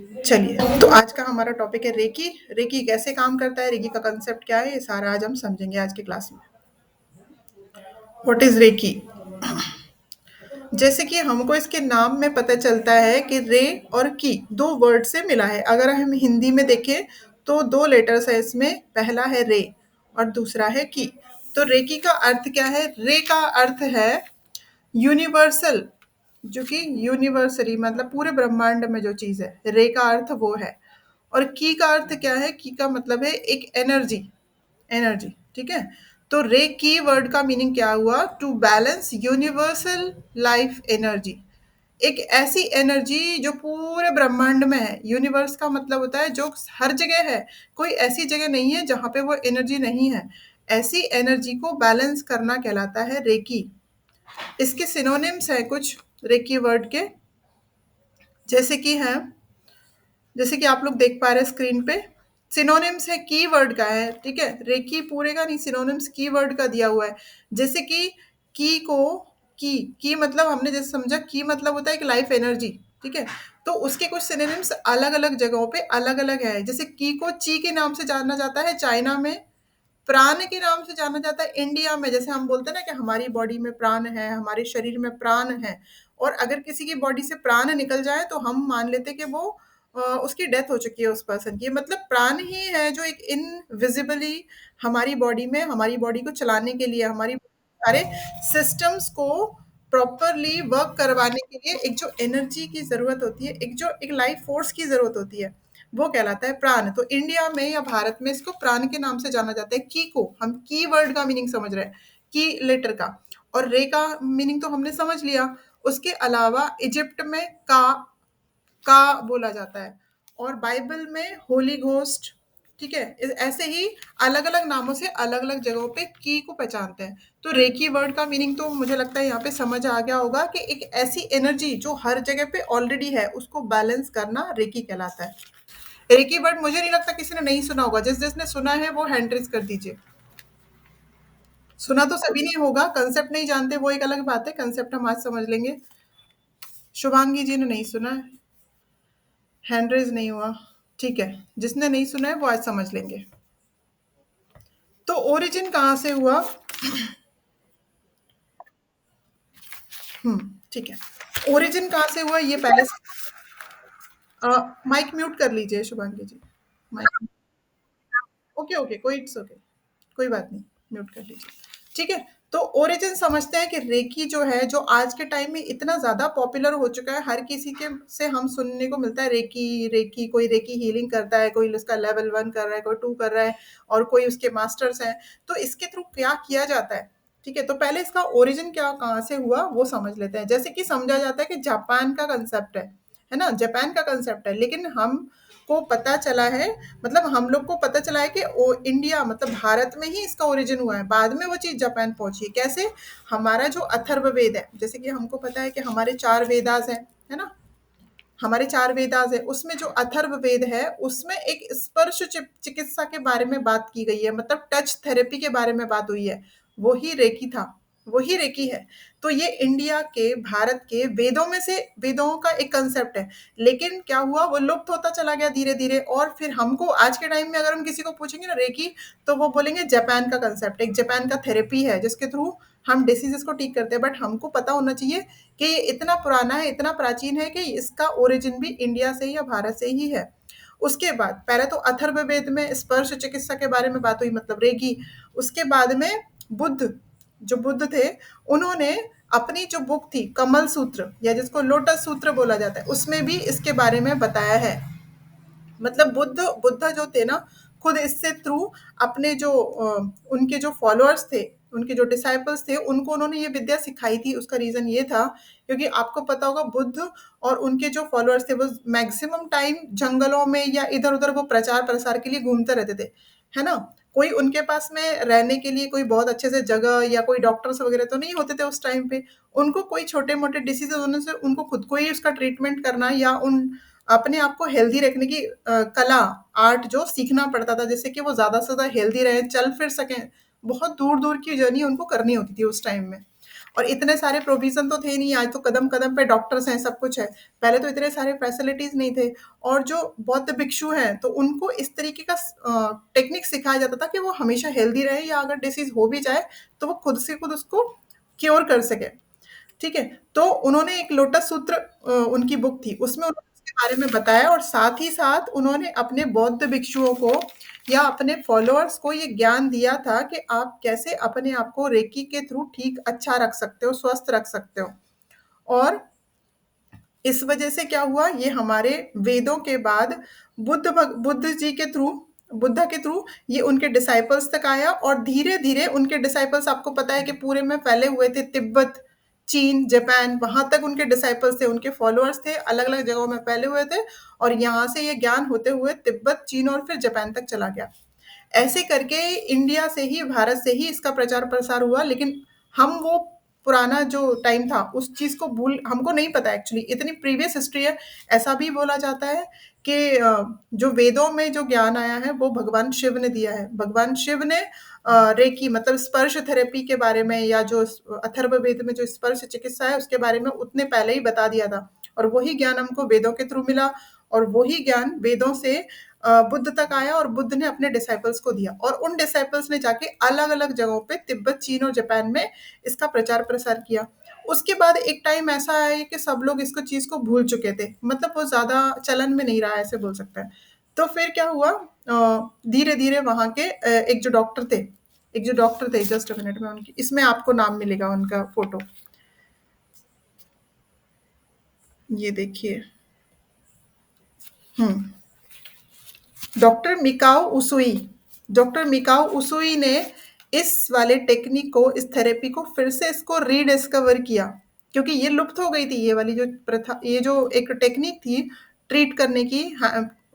चलिए, तो आज का हमारा टॉपिक है रेकी। रेकी कैसे काम करता है, रेकी का कंसेप्ट क्या है, ये सारा आज हम समझेंगे आज की क्लास में। What is reiki? जैसे कि हमको इसके नाम में पता चलता है कि रे और की दो वर्ड से मिला है। अगर हम हिंदी में देखें तो दो लेटर्स है इसमें, पहला है रे और दूसरा है की। तो रेकी का अर्थ क्या है? रे का अर्थ है यूनिवर्सल, जो कि यूनिवर्सली मतलब पूरे ब्रह्मांड में जो चीज है, रे का अर्थ वो है। और की का अर्थ क्या है? की का मतलब है एक एनर्जी, एनर्जी, ठीक है। तो रे की वर्ड का मीनिंग क्या हुआ? To balance universal life energy, एक ऐसी एनर्जी जो पूरे ब्रह्मांड में है। यूनिवर्स का मतलब होता है जो हर जगह है, कोई ऐसी जगह नहीं है जहां पे वो एनर्जी नहीं है। ऐसी एनर्जी को बैलेंस करना कहलाता है रेकी। इसके सिनोनिम्स है कुछ रेकी वर्ड के, जैसे कि है, जैसे कि आप लोग देख पा रहे हैं स्क्रीन पे। सिनोनिम्स है कीवर्ड का है, ठीक है। रेकी पूरे का नहीं, सिनोनिम्स कीवर्ड का दिया हुआ है। जैसे कि की को, की मतलब हमने जैसे समझा, की मतलब होता है एक लाइफ एनर्जी, ठीक है। तो उसके कुछ सिनोनिम्स अलग अलग जगहों पे अलग अलग है। जैसे की को ची के नाम से जाना जाता है चाइना में, प्राण के नाम से जाना जाता है इंडिया में। जैसे हम बोलते हैं ना कि हमारी बॉडी में प्राण है, हमारे शरीर में प्राण है। और अगर किसी की बॉडी से प्राण निकल जाए तो हम मान लेते हैं कि वो उसकी डेथ हो चुकी है उस पर्सन की। मतलब प्राण ही है जो एक इनविजिबली हमारी बॉडी में, हमारी बॉडी को चलाने के लिए, हमारी सारे सिस्टम्स को प्रॉपरली वर्क करवाने के लिए एक जो एनर्जी की जरूरत होती है, एक जो एक लाइफ फोर्स की जरूरत होती है, वो कहलाता है प्राण। तो इंडिया में या भारत में इसको प्राण के नाम से जाना जाता है। की को हम की वर्ड का मीनिंग समझ रहे हैं, की लेटर का। और रे का मीनिंग तो हमने समझ लिया। उसके अलावा इजिप्ट में का बोला जाता है, और बाइबल में होली घोस्ट, ठीक है। ऐसे ही अलग अलग नामों से अलग अलग जगहों पे की को पहचानते हैं। तो रेकी वर्ड का मीनिंग तो मुझे लगता है यहाँ पे समझ आ गया होगा कि एक ऐसी एनर्जी जो हर जगह पे ऑलरेडी है, उसको बैलेंस करना रेकी कहलाता है। रेकी वर्ड मुझे नहीं लगता किसी ने नहीं सुना होगा। जिसने सुना है वो हैंड रेज कर दीजिए। सुना तो सभी ने होगा, कंसेप्ट नहीं जानते वो एक अलग बात है, कंसेप्ट हम आज समझ लेंगे। शुभांगी जी ने नहीं सुना है, हैंड रेज नहीं हुआ, ठीक है। जिसने नहीं सुना है वो आज समझ लेंगे। तो ओरिजिन कहाँ से हुआ? ठीक है। ओरिजिन कहाँ से हुआ ये पहले माइक म्यूट कर लीजिए शुभांगी जी। माइक, ओके ओके, कोई इट्स ओके, कोई बात नहीं, म्यूट कर लीजिए, ठीक है। तो ओरिजिन समझते हैं कि रेकी जो है, जो आज के टाइम में इतना ज्यादा पॉपुलर हो चुका है, हर किसी के से हम सुनने को मिलता है रेकी रेकी। कोई रेकी हीलिंग करता है, कोई उसका लेवल 1 कर रहा है, कोई 2 कर रहा है, और कोई उसके मास्टर्स हैं। तो इसके थ्रू क्या किया जाता है, ठीक है। तो पहले इसका ओरिजिन क्या, कहाँ से हुआ वो समझ लेते हैं। जैसे कि समझा जाता है कि जापान का कंसेप्ट है ना, जापान का कंसेप्ट है। लेकिन हम को पता चला है, मतलब हम लोग को पता चला है कि इंडिया मतलब भारत में ही इसका ओरिजिन हुआ है। बाद में वो चीज जापान पहुंची। कैसे? हमारा जो अथर्व वेद है, जैसे कि हमको पता है कि हमारे 4 वेदास हैं, है ना। हमारे 4 वेदास है, उसमें जो अथर्व वेद है उसमें एक स्पर्श चिकित्सा के बारे में बात की गई है, मतलब टच थेरेपी के बारे में बात हुई है। वही रेकी था, वही रेकी है। तो ये इंडिया के, भारत के वेदों में से, वेदों का एक कंसेप्ट है। लेकिन क्या हुआ, वो लुप्त होता चला गया धीरे धीरे। और फिर हमको आज के टाइम में अगर हम किसी को पूछेंगे ना रेकी, तो वो बोलेंगे जापान का कंसेप्ट, एक जापान का थेरेपी है जिसके थ्रू हम डिसीजेस को ठीक करते हैं। बट हमको पता होना चाहिए कि ये इतना पुराना है, इतना प्राचीन है कि इसका ओरिजिन भी इंडिया से या भारत से ही है। उसके बाद पहले तो अथर्ववेद में स्पर्श चिकित्सा के बारे में बात हुई, मतलब रेगी। उसके बाद में बुद्ध, जो बुद्ध थे, उन्होंने अपनी जो बुक थी कमल सूत्र, या जिसको लोटस सूत्र बोला जाता है, उसमें भी इसके बारे में बताया है। मतलब बुद्ध जो थे ना, खुद इससे थ्रू अपने जो उनके जो फॉलोअर्स थे, उनके जो डिसाइपल्स थे, उनको उन्होंने ये विद्या सिखाई थी। उसका रीजन ये था क्योंकि आपको पता होगा बुद्ध और उनके जो फॉलोअर्स थे वो मैक्सिमम टाइम जंगलों में या इधर उधर वो प्रचार प्रसार के लिए घूमते रहते थे, है ना। कोई उनके पास में रहने के लिए कोई बहुत अच्छे से जगह या कोई डॉक्टर्स वगैरह तो नहीं होते थे उस टाइम पे। उनको कोई छोटे मोटे डिसीजेज होने से उनको खुद को ही उसका ट्रीटमेंट करना या उन अपने आप को हेल्दी रखने की कला, आर्ट जो सीखना पड़ता था, जिससे कि वो ज़्यादा से ज़्यादा हेल्दी रहें, चल फिर सकें। बहुत दूर-दूर की जर्नी उनको करनी होती थी उस टाइम में। और इतने सारे प्रोविज़न तो थे नहीं, आज तो कदम-कदम पे डॉक्टर्स हैं, सब कुछ है। पहले तो इतने सारे फैसिलिटीज़ नहीं थे और जो बौद्ध भिक्षु हैं, तो उनको इस तरीके का टेक्निक सिखाया जाता था कि वो हमेशा हेल्दी रहे या अगर डिसीज़ हो भी जाए, तो वो खुद से खुद उसको क्योर कर सकें। ठीक है? तो उन्होंने एक लोटस सूत्र उनकी बुक थी, उसमें उन्होंने इसके बारे में बताया और साथ ही साथ उन्होंने अपने बौद्ध भिक्षुओं को या अपने फॉलोअर्स को ये ज्ञान दिया था कि आप कैसे अपने आप को रेकी के थ्रू ठीक अच्छा रख सकते हो, स्वस्थ रख सकते हो। और इस वजह से क्या हुआ, ये हमारे वेदों के बाद बुद्ध जी के थ्रू, बुद्धा के थ्रू ये उनके डिसाइपल्स तक आया और धीरे-धीरे उनके डिसाइपल्स, आपको पता है कि पूरे में फैले हुए थे, तिब्बत, चीन, जापान, वहाँ तक उनके डिसाइपल्स थे, उनके फॉलोअर्स थे, अलग-अलग जगहों में फैले हुए थे और यहाँ से ये ज्ञान होते हुए तिब्बत, चीन और फिर जापान तक चला गया। ऐसे करके इंडिया से ही, भारत से ही इसका प्रचार प्रसार हुआ, लेकिन हम वो पुराना जो टाइम था उस चीज़ को भूल, हमको नहीं पता एक्चुअली, इतनी प्रीवियस हिस्ट्री है। ऐसा भी बोला जाता है कि जो वेदों में जो ज्ञान आया है वो भगवान शिव ने दिया है। भगवान शिव ने रेकी मतलब स्पर्श थेरेपी के बारे में या जो अथर्ववेद में जो स्पर्श चिकित्सा है उसके बारे में उतने पहले ही बता दिया था और वही ज्ञान हमको वेदों के थ्रू मिला और वही ज्ञान वेदों से बुद्ध तक आया और बुद्ध ने अपने डिसाइपल्स को दिया और उन डिसाइपल्स ने जाके अलग-अलग जगहों पे तिब्बत, चीन और जापान में इसका प्रचार प्रसार किया। उसके बाद एक टाइम ऐसा आया कि सब लोग इसको चीज़ को भूल चुके थे, मतलब वो ज़्यादा चलन में नहीं रहा, ऐसे बोल सकते हैं। तो फिर क्या हुआ, धीरे-धीरे वहाँ के एक जो डॉक्टर थे, जस्ट अ मिनट में उनकी, इसमें आपको नाम मिलेगा उनका फ़ोटो, ये देखिए। हुँ। Doctor Mikao Usui, doctor Mikao Usui ने इस वाले टेक्निक को, इस थेरेपी को फिर से इसको रीडिस्कवर किया क्योंकि ये लुप्त हो गई थी, ये वाली जो प्रथा, ये जो एक टेक्निक थी ट्रीट करने की,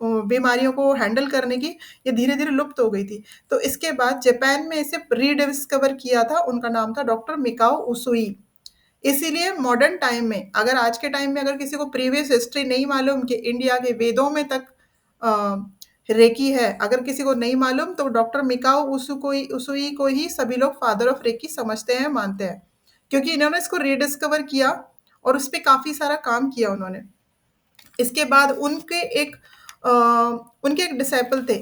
बीमारियों को हैंडल करने की, ये धीरे धीरे लुप्त हो गई थी। तो इसके बाद जापान में इसे रीडिस्कवर किया था, उनका नाम था डॉक्टर मिकाओ उसुई। इसीलिए मॉडर्न टाइम में, अगर आज के टाइम में अगर किसी को प्रीवियस हिस्ट्री नहीं मालूम कि इंडिया के वेदों में तक रेकी है, अगर किसी को नहीं मालूम तो डॉक्टर मिकाओ उसुई को ही सभी लोग फादर ऑफ रेकी समझते हैं, मानते हैं, क्योंकि इन्होंने इसको रीडिस्कवर किया और उस पे काफ़ी सारा काम किया उन्होंने। इसके बाद अ, उनके एक डिसाइपल थे,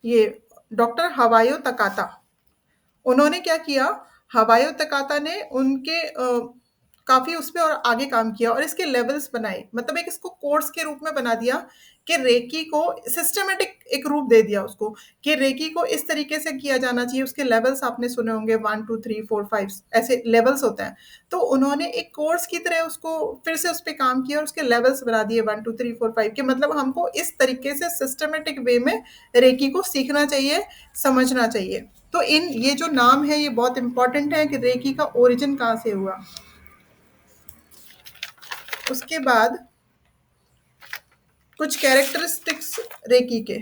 ये डॉक्टर हवायो तकाता। उन्होंने क्या किया, हवायो तकाता ने उनके काफ़ी उस पे और आगे काम किया और इसके लेवल्स बनाए। मतलब एक इसको कोर्स के रूप में बना दिया कि रेकी को सिस्टमैटिक एक रूप दे दिया उसको, कि रेकी को इस तरीके से किया जाना चाहिए। उसके लेवल्स आपने सुने होंगे 1, 2, 3, 4, 5 ऐसे लेवल्स होते हैं। तो उन्होंने एक कोर्स की तरह उसको फिर से उस पे काम किया और उसके लेवल्स बना दिए 1, 2, 3, 4, 5 के, मतलब हमको इस तरीके से सिस्टमैटिक वे में रेकी को सीखना चाहिए, समझना चाहिए। तो इन ये जो नाम है ये बहुत इंपॉर्टेंट है कि रेकी का ओरिजिन कहाँ से हुआ। उसके बाद कुछ कैरेक्टरिस्टिक्स रेकी के।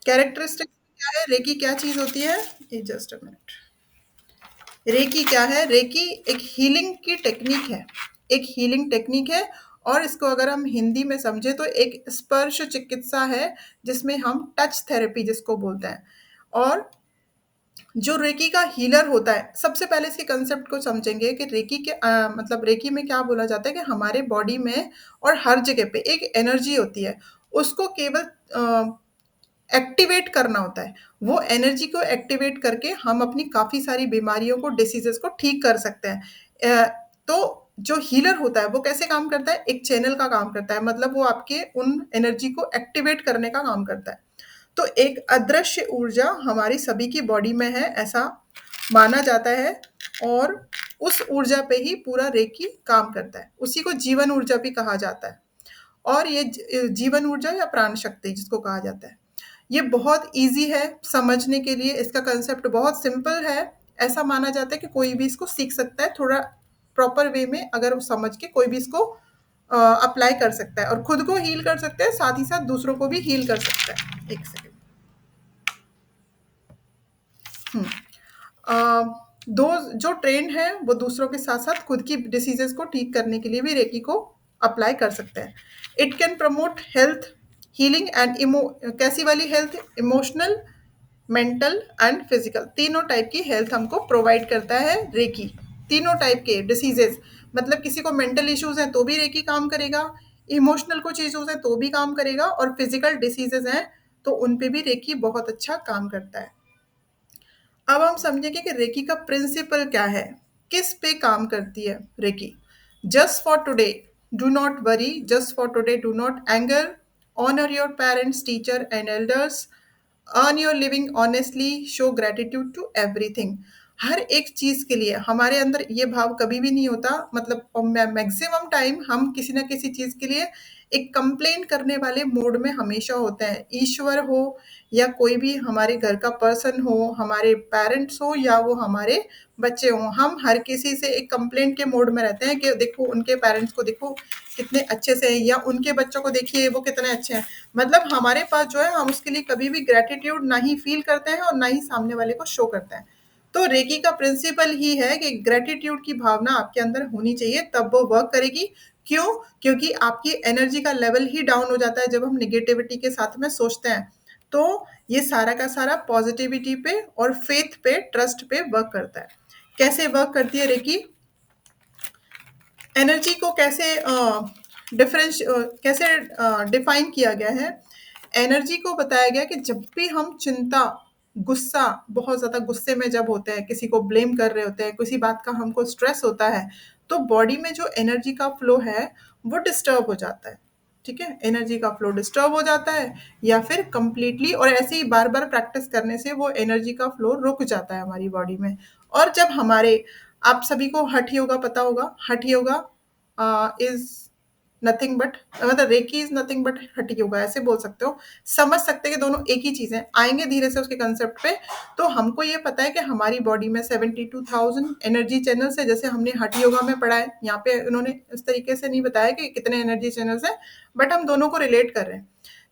कैरेक्टरिस्टिक्स क्या है, रेकी क्या चीज़ होती है? Just a minute. रेकी क्या है? रेकी एक हीलिंग की टेक्निक है, एक हीलिंग टेक्निक है और इसको अगर हम हिंदी में समझे तो एक स्पर्श चिकित्सा है, जिसमें हम टच थेरेपी जिसको बोलते हैं। और जो रेकी का हीलर होता है, सबसे पहले इसके कंसेप्ट को समझेंगे कि रेकी के मतलब रेकी में क्या बोला जाता है कि हमारे बॉडी में और हर जगह पे एक एनर्जी होती है, उसको केवल एक्टिवेट करना होता है। वो एनर्जी को एक्टिवेट करके हम अपनी काफ़ी सारी बीमारियों को, डिसीज़ेज़ को ठीक कर सकते हैं। तो जो हीलर होता है वो कैसे काम करता है? एक चैनल का काम करता है, मतलब वो आपके उन एनर्जी को एक्टिवेट करने का काम करता है। तो एक अदृश्य ऊर्जा हमारी सभी की बॉडी में है, ऐसा माना जाता है और उस ऊर्जा पे ही पूरा रेकी काम करता है। उसी को जीवन ऊर्जा भी कहा जाता है और ये जीवन ऊर्जा या प्राण शक्ति जिसको कहा जाता है। ये बहुत ईज़ी है समझने के लिए, इसका कांसेप्ट बहुत सिंपल है। ऐसा माना जाता है कि कोई भी इसको सीख सकता है, थोड़ा प्रॉपर वे में अगर वो समझ के कोई भी इसको अप्लाई कर सकता है और खुद को हील कर सकता है, साथ ही साथ दूसरों को भी हील कर सकता है। 1 सेकंड। हुँ। दो जो ट्रेन्ड हैं वो दूसरों के साथ-साथ खुद की डिसीज़ेज़ को ठीक करने के लिए भी रेकी को अप्लाई कर सकते हैं। It can promote health, healing and कैसी वाली health? Emotional, mental and physical, तीनों टाइप की हेल्थ हमको प्रोवाइड करता है रेकी। तीनों टाइप के डिसीजेस, मतलब किसी को मेंटल इश्यूज हैं तो भी रेकी काम करेगा, इमोशनल कुछ इश्यूज हैं तो भी काम करेगा, और फिजिकल डिसीजेस हैं तो उन पे भी रेकी बहुत अच्छा काम करता है। अब हम समझेंगे कि रेकी का प्रिंसिपल क्या है, किस पे काम करती है reiki. Just for today, do not worry, just for today do not anger, honour your parents teacher and elders, earn your living honestly, show gratitude to everything. हर एक चीज के लिए हमारे अंदर ये भाव कभी भी नहीं होता, मतलब मैक्सिमम टाइम हम किसी ना किसी चीज के लिए एक कंप्लेन करने वाले मूड में हमेशा होते हैं। ईश्वर हो या कोई भी हमारे घर का पर्सन हो, हमारे पेरेंट्स हो या वो हमारे बच्चे हों, हम हर किसी से एक कंप्लेंट के मोड में रहते हैं कि देखो उनके पेरेंट्स को देखो कितने अच्छे से हैं, या उनके बच्चों को देखिए वो कितने अच्छे हैं। मतलब हमारे पास जो है हम उसके लिए कभी भी ग्रेटिट्यूड ना ही फील करते हैं और ना ही सामने वाले को शो करते हैं। तो रेकी का प्रिंसिपल ही है कि ग्रेटिट्यूड की भावना आपके अंदर होनी चाहिए, तब वो वर्क करेगी। क्यों? क्योंकि आपकी एनर्जी का लेवल ही डाउन हो जाता है जब हम निगेटिविटी के साथ में सोचते हैं। तो ये सारा का सारा पॉजिटिविटी पे और फेथ पे, ट्रस्ट पे वर्क करता है। कैसे वर्क करती है रेकी? एनर्जी को कैसे डिफरेंस कैसे डिफाइन किया गया है? एनर्जी को बताया गया कि जब भी हम चिंता, गुस्सा, बहुत ज़्यादा गुस्से में जब होते हैं, किसी को ब्लेम कर रहे होते हैं, किसी बात का हमको स्ट्रेस होता है, तो बॉडी में जो एनर्जी का फ्लो है वो डिस्टर्ब हो जाता है। ठीक है, एनर्जी का फ्लो डिस्टर्ब हो जाता है या फिर कंप्लीटली, और ऐसे ही बार बार प्रैक्टिस करने से वो एनर्जी का फ्लो रुक जाता है हमारी बॉडी में। और जब हमारे, आप सभी को हठ योगा पता होगा, हठ योगा इज नथिंग बट, मतलब रेकी इज नथिंग बट हठ योगा, ऐसे बोल सकते हो। समझ सकते हैं कि दोनों एक ही चीज है, आएंगे धीरे से उसके कंसेप्ट पे। तो हमको ये पता है कि हमारी बॉडी में 72,000 एनर्जी चैनल्स है, जैसे हमने हठ योगा में पढ़ा है। यहाँ पे उन्होंने इस तरीके से नहीं बताया कि कितने एनर्जी चैनल्स हैं, बट हम दोनों को रिलेट कर रहे हैं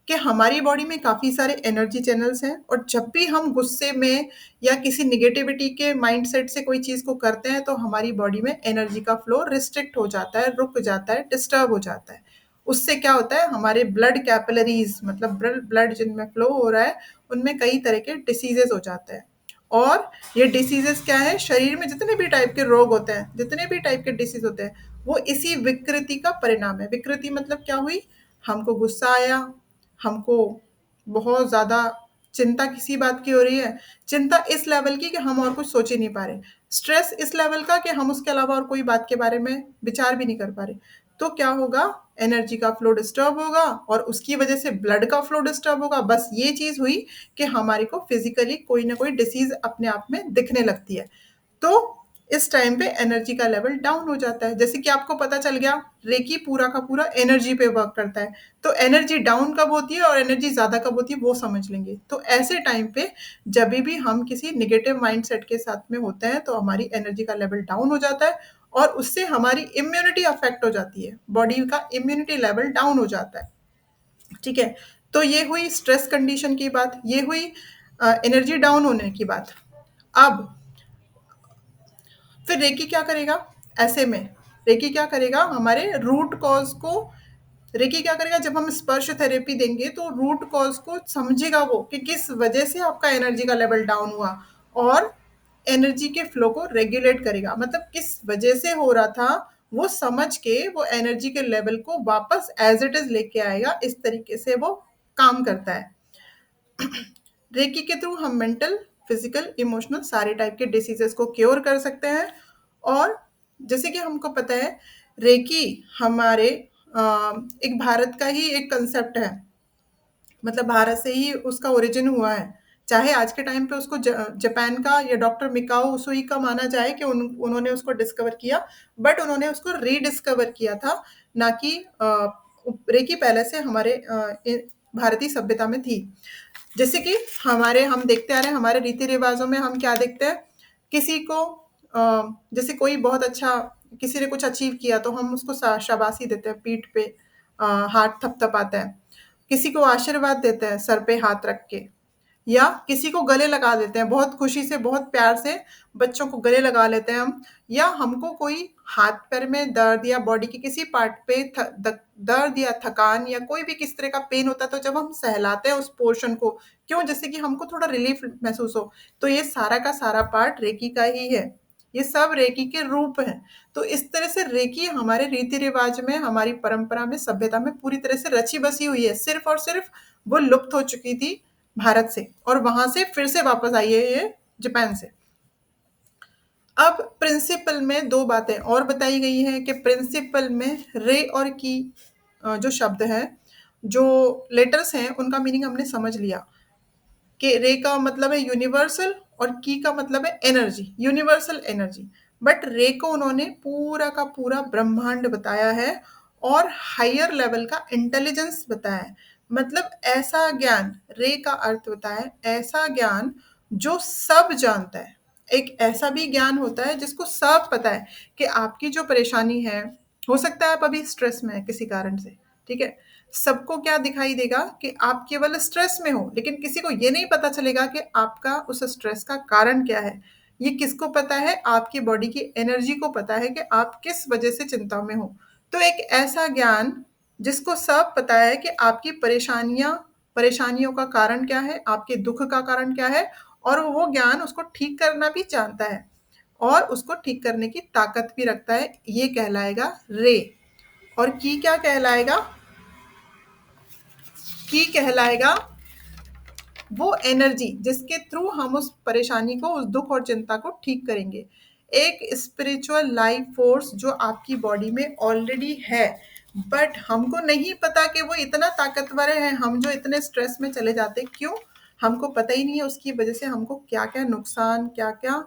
कि हमारी बॉडी में काफ़ी सारे एनर्जी चैनल्स हैं, और जब भी हम गुस्से में या किसी निगेटिविटी के माइंडसेट से कोई चीज़ को करते हैं तो हमारी बॉडी में एनर्जी का फ्लो रिस्ट्रिक्ट हो जाता है, रुक जाता है, डिस्टर्ब हो जाता है। उससे क्या होता है, हमारे ब्लड कैपिलरीज, मतलब ब्लड जिनमें फ्लो हो रहा है, उनमें कई तरह के डिसीजेज हो जाते हैं। और ये डिसीजेस क्या है, शरीर में जितने भी टाइप के रोग होते हैं, जितने भी टाइप के डिसीज होते हैं, वो इसी विकृति का परिणाम है। विकृति मतलब क्या हुई, हमको गुस्सा आया, हमको बहुत ज़्यादा चिंता किसी बात की हो रही है, चिंता इस लेवल की कि हम और कुछ सोच ही नहीं पा रहे, स्ट्रेस इस लेवल का कि हम उसके अलावा और कोई बात के बारे में विचार भी नहीं कर पा रहे। तो क्या होगा, एनर्जी का फ्लो डिस्टर्ब होगा और उसकी वजह से ब्लड का फ्लो डिस्टर्ब होगा। बस ये चीज़ हुई कि हमारे को फिजिकली कोई ना कोई डिसीज अपने आप में दिखने लगती है। तो इस टाइम पे एनर्जी का लेवल डाउन हो जाता है। जैसे कि आपको पता चल गया, रेकी पूरा का पूरा एनर्जी पे वर्क करता है। तो एनर्जी डाउन कब होती है और एनर्जी ज़्यादा कब होती है वो समझ लेंगे। तो ऐसे टाइम पे जब भी हम किसी नेगेटिव माइंडसेट के साथ में होते हैं तो हमारी एनर्जी का लेवल डाउन हो जाता है, और उससे हमारी इम्यूनिटी अफेक्ट हो जाती है, बॉडी का इम्यूनिटी लेवल डाउन हो जाता है। ठीक है, तो ये हुई स्ट्रेस कंडीशन की बात, ये हुई एनर्जी डाउन होने की बात। अब फिर रेकी क्या करेगा ऐसे में? रेकी क्या करेगा, हमारे रूट कॉज को, रेकी क्या करेगा, जब हम स्पर्श थेरेपी देंगे तो रूट कॉज को समझेगा वो कि किस वजह से आपका एनर्जी का लेवल डाउन हुआ, और एनर्जी के फ्लो को रेगुलेट करेगा। मतलब किस वजह से हो रहा था वो समझ के वो एनर्जी के लेवल को वापस एज इट इज लेके आएगा। इस तरीके से वो काम करता है। रेकी के थ्रू हम मेंटल, फिजिकल, इमोशनल सारे टाइप के डिसीजेस को क्योर कर सकते हैं। और जैसे कि हमको पता है, रेकी हमारे एक भारत का ही एक कंसेप्ट है, मतलब भारत से ही उसका ओरिजिन हुआ है। चाहे आज के टाइम पे उसको जापान का या डॉक्टर मिकाओ उसुई का माना जाए कि उन्होंने उसको डिस्कवर किया, बट उन्होंने उसको रीडिस्कवर किया था, ना कि रेकी पहले से हमारे भारतीय सभ्यता में थी। जैसे कि हम देखते आ रहे हैं, हमारे रीति रिवाजों में हम क्या देखते हैं, किसी को जैसे कोई बहुत अच्छा, किसी ने कुछ अचीव किया तो हम उसको शाबाशी देते हैं, पीठ पे हाथ थपथपाते हैं, किसी को आशीर्वाद देते हैं सर पे हाथ रख के, या किसी को गले लगा देते हैं, बहुत खुशी से, बहुत प्यार से बच्चों को गले लगा लेते हैं हम, या हमको कोई हाथ-पैर में दर्द या बॉडी के किसी पार्ट पे दर्द या थकान या कोई भी किस तरह का पेन होता है, तो जब हम सहलाते हैं उस पोर्शन को, क्यों? जिससे कि हमको थोड़ा रिलीफ महसूस हो। तो ये सारा का सारा पार्ट रेकी का ही है। ये सब रेकी के रूप हैं। तो इस तरह से रेकी हमारे रीति-रिवाज में, हमारी परंपरा में, सभ्यता में पूरी तरह से रची-बसी हुई है। सिर्फ़ और सिर्फ़ वो लुप्त हो चुकी थी भारत से, और वहाँ से फिर से वापस आई है ये जापान से। अब प्रिंसिपल में 2 बातें और बताई गई हैं कि प्रिंसिपल में रे और की जो शब्द हैं, जो लेटर्स हैं, उनका मीनिंग हमने समझ लिया कि रे का मतलब है यूनिवर्सल और की का मतलब है एनर्जी, यूनिवर्सल एनर्जी। बट रे को उन्होंने पूरा का पूरा ब्रह्मांड बताया है और हायर लेवल का इंटेलिजेंस बताया है। मतलब ऐसा ज्ञान, रे का अर्थ होता है ऐसा ज्ञान जो सब जानता है। एक ऐसा भी ज्ञान होता है जिसको सब पता है कि आपकी जो परेशानी है, हो सकता है आप अभी स्ट्रेस में हैं किसी कारण से, ठीक है? सबको क्या दिखाई देगा कि आप केवल स्ट्रेस में हो, लेकिन किसी को ये नहीं पता चलेगा कि आपका उस स्ट्रेस का कारण क्या है। ये किसको पता है? आपकी बॉडी की एनर्जी को पता है कि आप किस वजह से चिंता में हो। तो एक ऐसा ज्ञान जिसको सब पता है कि आपकी परेशानियों का कारण क्या है, आपके दुःख का कारण क्या है, और वो ज्ञान उसको ठीक करना भी जानता है और उसको ठीक करने की ताकत भी रखता है। ये कहलाएगा रे। और की क्या कहलाएगा? की कहलाएगा वो एनर्जी जिसके थ्रू हम उस परेशानी को, उस दुख और चिंता को ठीक करेंगे। एक स्पिरिचुअल लाइफ फोर्स जो आपकी बॉडी में ऑलरेडी है, बट हमको नहीं पता कि वो इतना ताकतवर है। हम जो इतने स्ट्रेस में चले जाते, क्यों? हमको पता ही नहीं है उसकी वजह से हमको क्या क्या नुकसान, क्या क्या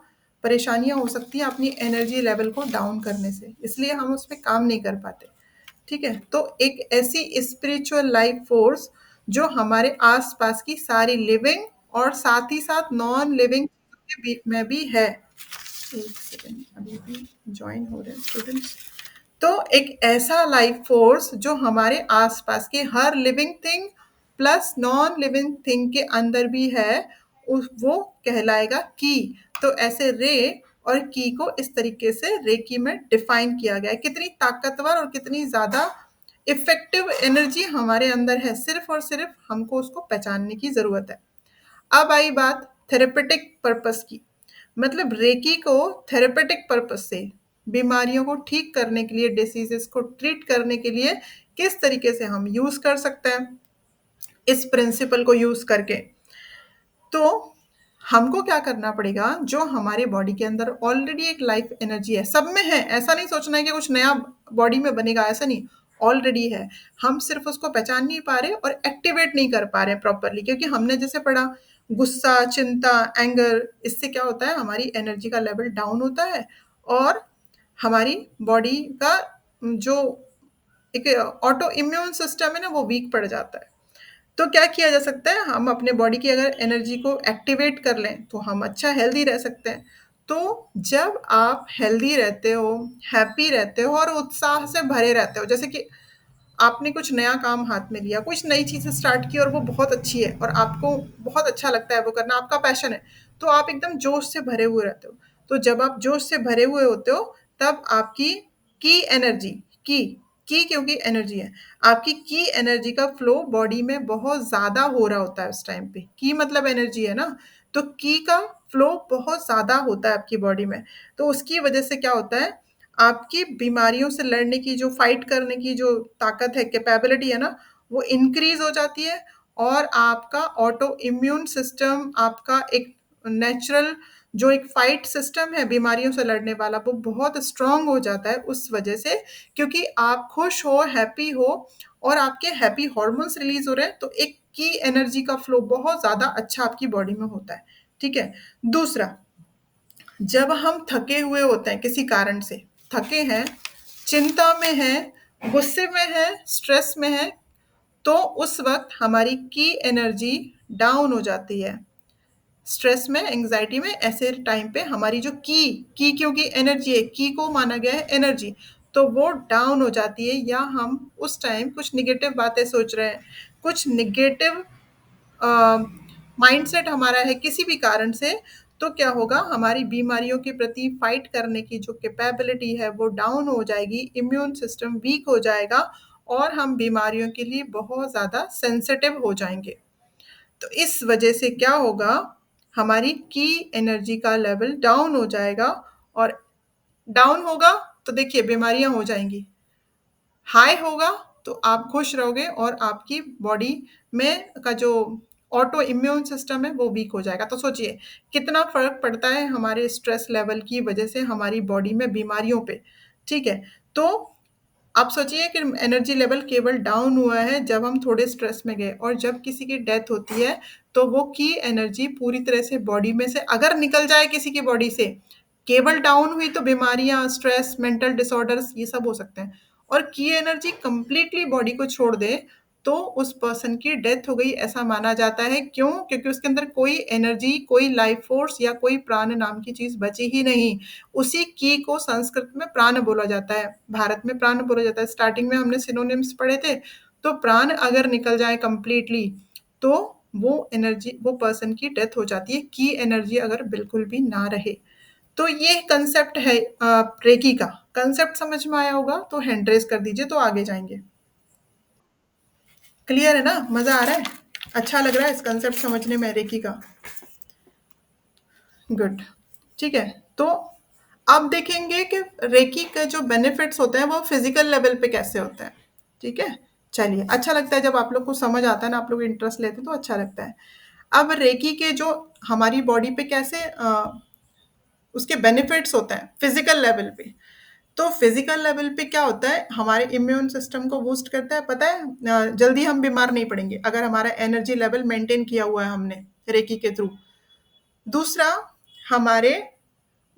परेशानियां हो सकती हैं अपनी एनर्जी लेवल को डाउन करने से, इसलिए हम उस पर काम नहीं कर पाते। ठीक है? तो एक ऐसी स्पिरिचुअल लाइफ फोर्स जो हमारे आस-पास की सारी लिविंग और साथ ही साथ नॉन लिविंग के में भी है। एक सेकंड, अभी भी जॉइन हो रहे हैं स्टूडेंट्स। तो एक ऐसा लाइफ फोर्स जो हमारे आसपास के हर living thing plus non living thing के अंदर भी है, वो कहलाएगा की। तो ऐसे रे और की को इस तरीके से रेकी में डिफाइन किया गया है। कितनी ताकतवर और कितनी ज्यादा इफेक्टिव एनर्जी हमारे अंदर है, सिर्फ और सिर्फ हमको उसको पहचानने की जरूरत है। अब आई बात थेरेपेटिक पर्पस की। मतलब रेकी को थेरेपेटिक पर्पस से, बीमारियों को ठीक करने के लिए, डिसीजेस को ट्रीट करने के लिए किस तरीके से हम यूज कर सकते हैं इस प्रिंसिपल को यूज करके। तो हमको क्या करना पड़ेगा, जो हमारे बॉडी के अंदर ऑलरेडी एक लाइफ एनर्जी है, सब में है, ऐसा नहीं सोचना है कि कुछ नया बॉडी में बनेगा, ऐसा नहीं, ऑलरेडी है। हम सिर्फ उसको पहचान नहीं पा रहे और एक्टिवेट नहीं कर पा रहे प्रॉपरली, क्योंकि हमने जैसे पढ़ा गुस्सा, चिंता, एंगर, इससे क्या होता है, हमारी एनर्जी का लेवल डाउन होता है और हमारी बॉडी का जो एक ऑटो इम्यून सिस्टम है ना, वो वीक पड़ जाता है। तो क्या किया जा सकता है, हम अपने बॉडी की अगर एनर्जी को एक्टिवेट कर लें तो हम अच्छा हेल्दी रह सकते हैं। तो जब आप हेल्दी रहते हो, हैप्पी रहते हो और उत्साह से भरे रहते हो, जैसे कि आपने कुछ नया काम हाथ में लिया, कुछ नई चीज़ स्टार्ट की और वो बहुत अच्छी है और आपको बहुत अच्छा लगता है वो करना, आपका पैशन है, तो आप एकदम जोश से भरे हुए रहते हो। तो जब आप जोश से भरे हुए होते हो, तब आपकी की एनर्जी, की की क्योंकि एनर्जी है, आपकी की एनर्जी का फ्लो बॉडी में बहुत ज़्यादा हो रहा होता है उस टाइम पे। की मतलब एनर्जी है ना, तो की का फ्लो बहुत ज़्यादा होता है आपकी बॉडी में। तो उसकी वजह से क्या होता है, आपकी बीमारियों से लड़ने की, जो फाइट करने की जो ताकत है, कैपेबिलिटी है ना, वो इंक्रीज हो जाती है और आपका ऑटो इम्यून सिस्टम, आपका एक नेचुरल जो एक फाइट सिस्टम है बीमारियों से लड़ने वाला, वो बहुत स्ट्रांग हो जाता है उस वजह से, क्योंकि आप खुश हो, हैप्पी हो और आपके हैप्पी हॉर्मोन्स रिलीज हो रहे हैं, तो एक की एनर्जी का फ्लो बहुत ज़्यादा अच्छा आपकी बॉडी में होता है। ठीक है? दूसरा, जब हम थके हुए होते हैं किसी कारण से, थके हैं, चिंता में हैं, गुस्से में हैं, स्ट्रेस में हैं, तो उस वक़्त हमारी की एनर्जी डाउन हो जाती है। स्ट्रेस में, एंग्ज़ायटी में, ऐसे टाइम पे हमारी जो की क्योंकि एनर्जी है, की को माना गया है एनर्जी, तो वो डाउन हो जाती है, या हम उस टाइम कुछ नेगेटिव बातें सोच रहे हैं, कुछ नेगेटिव माइंडसेट हमारा है किसी भी कारण से, तो क्या होगा, हमारी बीमारियों के प्रति फाइट करने की जो कैपेबिलिटी है वो डाउन हो जाएगी, इम्यून सिस्टम वीक हो जाएगा और हम बीमारियों के लिए बहुत ज़्यादा सेंसिटिव हो जाएंगे। तो इस वजह से क्या होगा, हमारी की एनर्जी का लेवल डाउन हो जाएगा, और डाउन होगा तो देखिए बीमारियां हो जाएंगी, हाई होगा तो आप खुश रहोगे और आपकी बॉडी में का जो ऑटो इम्यून सिस्टम है वो वीक हो जाएगा। तो सोचिए कितना फर्क पड़ता है हमारे स्ट्रेस लेवल की वजह से हमारी बॉडी में बीमारियों पे। ठीक है, तो आप सोचिए कि एनर्जी लेवल केवल डाउन हुआ है जब हम थोड़े स्ट्रेस में गए, और जब किसी की डेथ होती है तो वो की एनर्जी पूरी तरह से बॉडी में से अगर निकल जाए किसी की बॉडी से, केवल डाउन हुई तो बीमारियां, स्ट्रेस, मेंटल डिसऑर्डर्स ये सब हो सकते हैं। और की एनर्जी कंप्लीटली बॉडी को छोड़ दे तो उस पर्सन की डेथ हो गई ऐसा माना जाता है। क्यों? क्योंकि उसके अंदर कोई एनर्जी, कोई लाइफ फोर्स या कोई प्राण नाम की चीज बची ही नहीं। उसी की को संस्कृत में प्राण बोला जाता है, भारत में प्राण बोला जाता है। स्टार्टिंग में हमने सिनोनिम्स पढ़े थे। तो प्राण अगर निकल जाए कंप्लीटली तो वो एनर्जी, वो पर्सन की डेथ हो जाती है, की एनर्जी अगर बिल्कुल भी ना रहे। तो ये कंसेप्ट है रेकी का। कंसेप्ट समझ में आया होगा तो हैंड रेज कर दीजिए तो आगे जाएंगे। क्लियर है ना? मजा आ रहा है? अच्छा लग रहा है इस कंसेप्ट समझने में रेकी का? गुड। ठीक है, तो अब देखेंगे कि रेकी के जो बेनिफिट्स होते हैं वो फिजिकल लेवल पे कैसे होते हैं। ठीक है, चलिए, अच्छा लगता है जब आप लोग को समझ आता है ना, आप लोग इंटरेस्ट लेते हैं तो अच्छा लगता है। अब रेकी के जो हमारी बॉडी पे कैसे उसके बेनिफिट्स होते हैं फिजिकल लेवल पे। तो फिजिकल लेवल पे क्या होता है, हमारे इम्यून सिस्टम को बूस्ट करता है। पता है जल्दी हम बीमार नहीं पड़ेंगे अगर हमारा एनर्जी लेवल मेंटेन किया हुआ है हमने रेकी के थ्रू। दूसरा, हमारे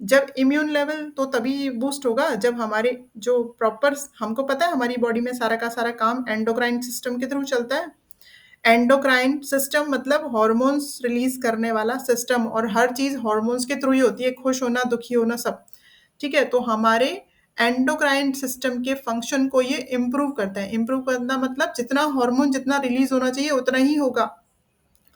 जब इम्यून लेवल तो तभी बूस्ट होगा जब हमारे जो प्रॉपर, हमको पता है हमारी बॉडी में सारा का सारा काम एंडोक्राइन सिस्टम के थ्रू चलता है। एंडोक्राइन सिस्टम मतलब हार्मोन्स रिलीज करने वाला सिस्टम, और हर चीज हार्मोन्स के थ्रू ही होती है, खुश होना, दुखी होना, सब। ठीक है, तो हमारे एंडोक्राइन सिस्टम के फंक्शन को ये इम्प्रूव करता है। इम्प्रूव करना मतलब जितना हार्मोन जितना रिलीज होना चाहिए उतना ही होगा।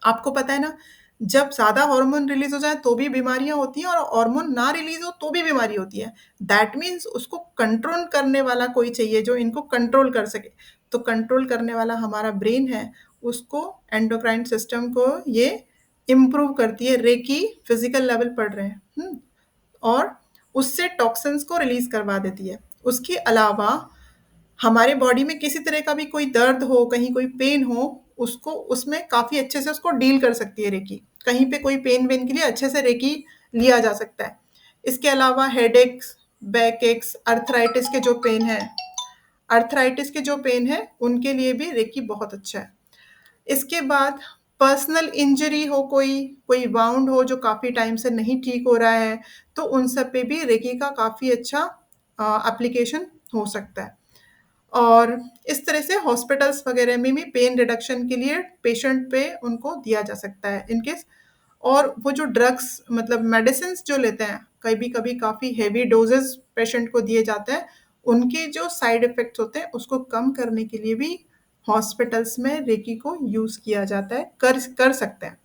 आपको पता है ना, जब ज़्यादा हार्मोन रिलीज़ हो जाए तो भी बीमारियाँ होती हैं, और हार्मोन ना रिलीज़ हो तो भी बीमारी होती है। दैट मीन्स उसको कंट्रोल करने वाला कोई चाहिए जो इनको कंट्रोल कर सके। तो कंट्रोल करने वाला हमारा ब्रेन है, उसको एंडोक्राइन सिस्टम को ये इम्प्रूव करती है। रेकी फिजिकल लेवल पढ़ रहे हैं। और उससे टॉक्सिन्स को रिलीज़ करवा देती है। उसके अलावा हमारे बॉडी में किसी तरह का भी कोई दर्द हो, कहीं कोई पेन हो, उसको उसमें काफ़ी अच्छे से उसको डील कर सकती है रेकी। कहीं पे कोई पेन वेन के लिए अच्छे से रेकी लिया जा सकता है। इसके अलावा हेडेक्स, बैक एक्स, अर्थराइटिस के जो पेन है, अर्थराइटिस के जो पेन है उनके लिए भी रेकी बहुत अच्छा है। इसके बाद पर्सनल इंजरी हो, कोई कोई वाउंड हो जो काफ़ी टाइम से नहीं ठीक हो रहा है, तो उन सब पे भी रेकी का काफ़ी अच्छा एप्लीकेशन हो सकता है। और इस तरह से हॉस्पिटल्स वगैरह में भी पेन रिडक्शन के लिए पेशेंट पे उनको दिया जा सकता है इन केस। और वो जो ड्रग्स मतलब मेडिसिन जो लेते हैं, कभी कभी काफ़ी हेवी डोजेस पेशेंट को दिए जाते हैं, उनके जो साइड इफेक्ट्स होते हैं उसको कम करने के लिए भी हॉस्पिटल्स में रेकी को यूज़ किया जाता है, कर कर सकते हैं।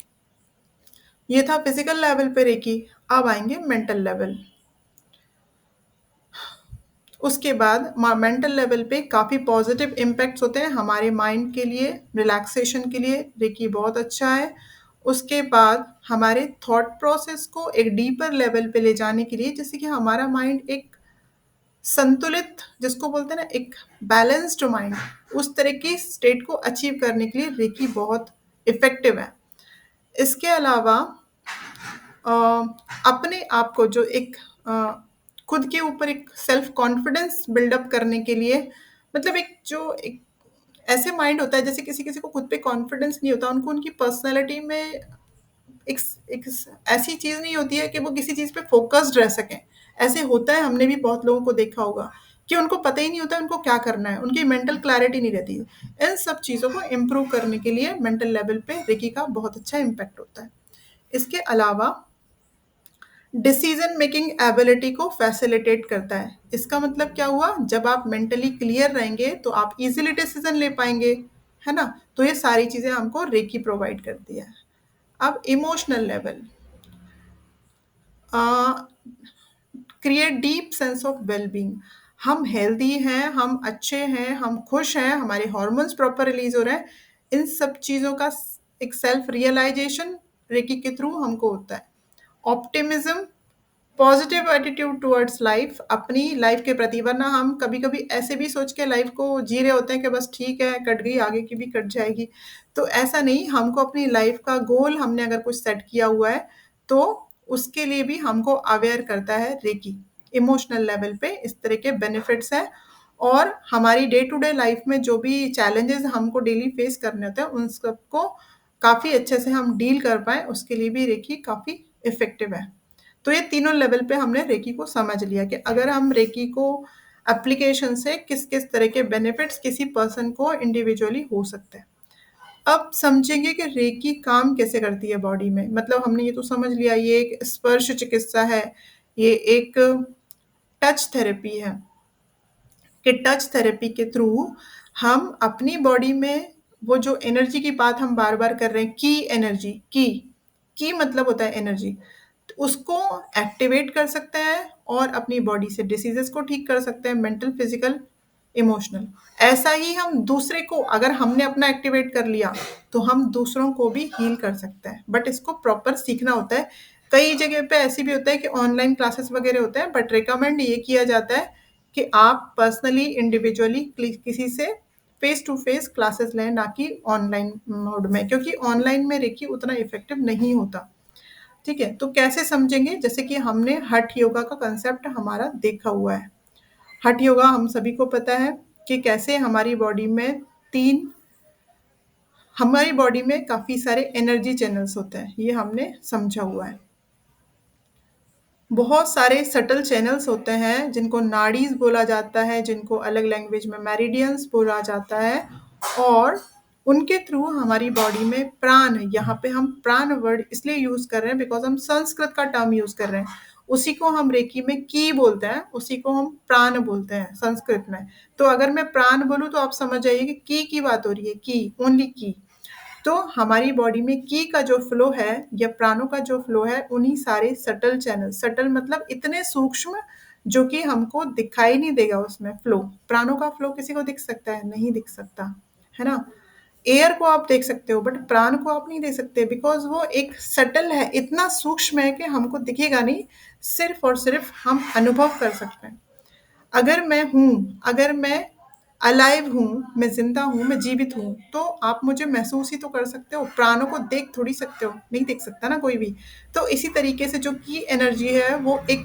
ये था फिजिकल लेवल पे रेकी। अब आएंगे मेंटल लेवल। उसके बाद मेंटल लेवल पे काफ़ी पॉजिटिव इम्पैक्ट्स होते हैं हमारे माइंड के लिए, रिलैक्सेशन के लिए रेकी बहुत अच्छा है। उसके बाद हमारे थॉट प्रोसेस को एक डीपर लेवल पे ले जाने के लिए, जैसे कि हमारा माइंड एक संतुलित, जिसको बोलते हैं ना, एक बैलेंस्ड माइंड, उस तरह की स्टेट को अचीव करने के लिए रेकी बहुत इफेक्टिव है। इसके अलावा अ, अपने आप को जो एक खुद के ऊपर एक सेल्फ कॉन्फिडेंस बिल्डअप करने के लिए, मतलब एक जो एक ऐसे माइंड होता है, जैसे किसी किसी को खुद पे कॉन्फिडेंस नहीं होता, उनको उनकी पर्सनैलिटी में एक एक ऐसी चीज़ नहीं होती है कि वो किसी चीज़ पे फोकस्ड रह सकें। ऐसे होता है, हमने भी बहुत लोगों को देखा होगा कि उनको पता ही नहीं होता उनको क्या करना है, उनकी मेंटल क्लैरिटी नहीं रहती है। इन सब चीज़ों को इम्प्रूव करने के लिए मेंटल लेवल पे रेकी का बहुत अच्छा इम्पैक्ट होता है। इसके अलावा डिसीजन मेकिंग एबिलिटी को फैसिलिटेट करता है। इसका मतलब क्या हुआ, जब आप मेंटली क्लियर रहेंगे तो आप इजीली डिसीजन ले पाएंगे, है ना? तो ये सारी चीज़ें हमको रेकी प्रोवाइड करती है। अब emotional level, create deep sense of wellbeing. हम हेल्दी हैं, हम अच्छे हैं, हम खुश हैं, हमारे हॉर्मोन्स प्रॉपर रिलीज हो रहे हैं। इन सब चीज़ों का एक सेल्फ रियलाइजेशन रेकी के थ्रू हमको होता है। Optimism, positive attitude towards life, अपनी लाइफ के प्रति। वरना हम कभी कभी ऐसे भी सोच के लाइफ को जी रहे होते हैं कि बस ठीक है, कट गई, आगे की भी कट जाएगी। तो ऐसा नहीं, हमको अपनी लाइफ का गोल हमने अगर कुछ सेट किया हुआ है तो उसके लिए भी हमको अवेयर करता है रेकी। इमोशनल लेवल पे इस तरह के बेनिफिट्स हैं। और हमारी डे टू डे लाइफ में जो भी चैलेंजेस हमको डेली फेस करने होते हैं उन सबको काफ़ी अच्छे से हम डील कर पाएँ, उसके लिए भी रेकी काफ़ी इफ़ेक्टिव है। तो ये तीनों लेवल पे हमने रेकी को समझ लिया कि अगर हम रेकी को एप्लीकेशन से किस-किस तरह के बेनिफिट्स किसी पर्सन को इंडिविजुअली हो सकते हैं। अब समझेंगे कि रेकी काम कैसे करती है बॉडी में। मतलब हमने ये तो समझ लिया, ये एक स्पर्श चिकित्सा है, ये एक टच थेरेपी है। कि टच थेरेपी के थ्रू हम अपनी बॉडी में वो जो एनर्जी की बात हम बार बार कर रहे हैं, की एनर्जी, की मतलब होता है एनर्जी, तो उसको एक्टिवेट कर सकते हैं और अपनी बॉडी से डिसीजेस को ठीक कर सकते हैं, मेंटल, फिजिकल, इमोशनल। ऐसा ही हम दूसरे को, अगर हमने अपना एक्टिवेट कर लिया तो हम दूसरों को भी हील कर सकते हैं, बट इसको प्रॉपर सीखना होता है। कई जगह पे ऐसी भी होता है कि ऑनलाइन क्लासेस वगैरह होते हैं, बट रिकमेंड ये किया जाता है कि आप पर्सनली इंडिविजुअली किसी से फेस टू फेस क्लासेस लें, ना कि ऑनलाइन मोड में, क्योंकि ऑनलाइन में रेकी उतना इफेक्टिव नहीं होता। ठीक है, तो कैसे समझेंगे? जैसे कि हमने हठ योगा का कंसेप्ट हमारा देखा हुआ है। हठ योगा हम सभी को पता है कि कैसे हमारी बॉडी में काफ़ी सारे एनर्जी चैनल्स होते हैं, ये हमने समझा हुआ है। बहुत सारे सटल चैनल्स होते हैं जिनको नाड़ीज़ बोला जाता है, जिनको अलग लैंग्वेज में मेरिडियंस बोला जाता है। और उनके थ्रू हमारी बॉडी में प्राण, यहाँ पे हम प्राण वर्ड इसलिए यूज़ कर रहे हैं बिकॉज़ हम संस्कृत का टर्म यूज़ कर रहे हैं। उसी को हम रेकी में की बोलते हैं, उसी को हम प्राण बोलते हैं संस्कृत में। तो अगर मैं प्राण बोलूँ तो आप समझ जाइए कि की बात हो रही है, की, ओनली की। तो हमारी बॉडी में की का जो फ्लो है या प्राणों का जो फ्लो है, उन्हीं सारे सटल चैनल, सटल मतलब इतने सूक्ष्म जो कि हमको दिखाई नहीं देगा उसमें फ्लो। प्राणों का फ्लो किसी को दिख सकता है? नहीं दिख सकता, है ना? एयर को आप देख सकते हो बट प्राण को आप नहीं देख सकते, बिकॉज वो एक सटल है, इतना सूक्ष्म है कि हमको दिखेगा नहीं, सिर्फ और सिर्फ हम अनुभव कर सकते हैं। अगर मैं हूँ, अगर मैं अलाइव हूँ, मैं ज़िंदा हूँ, मैं जीवित हूँ, तो आप मुझे महसूस ही तो कर सकते हो, प्राणों को देख थोड़ी सकते हो, नहीं देख सकता ना कोई भी। तो इसी तरीके से जो की एनर्जी है, वो एक